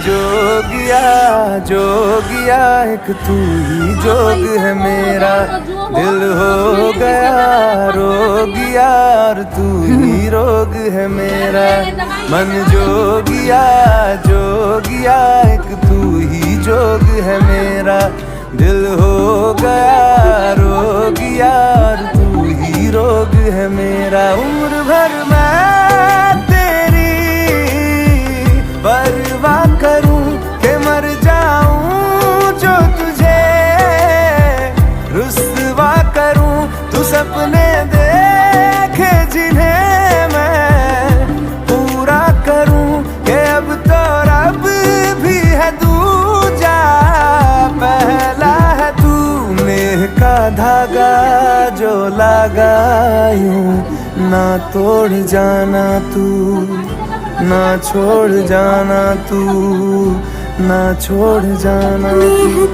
जोगिया जोगिया एक तू ही जोग है मेरा, दिल हो गया रोगिया और तू ही रोग है मेरा। मन जोगिया जोगिया एक तू ही जोग है मेरा, दिल हो गया रोगिया और तू ही रोग है मेरा। उम्र भर मैं तेरी परवाह करूं के मर जाऊं जो तुझे रुस्वा करूं। तू सपने देखे जिन्हें मैं पूरा करूं के अब तो रब भी है दूजा पहला है तू। नेह का धागा जो लगा यूं ना तोड़ जाना तू, ना छोड़ जाना तू, ना छोड़ जाना तू।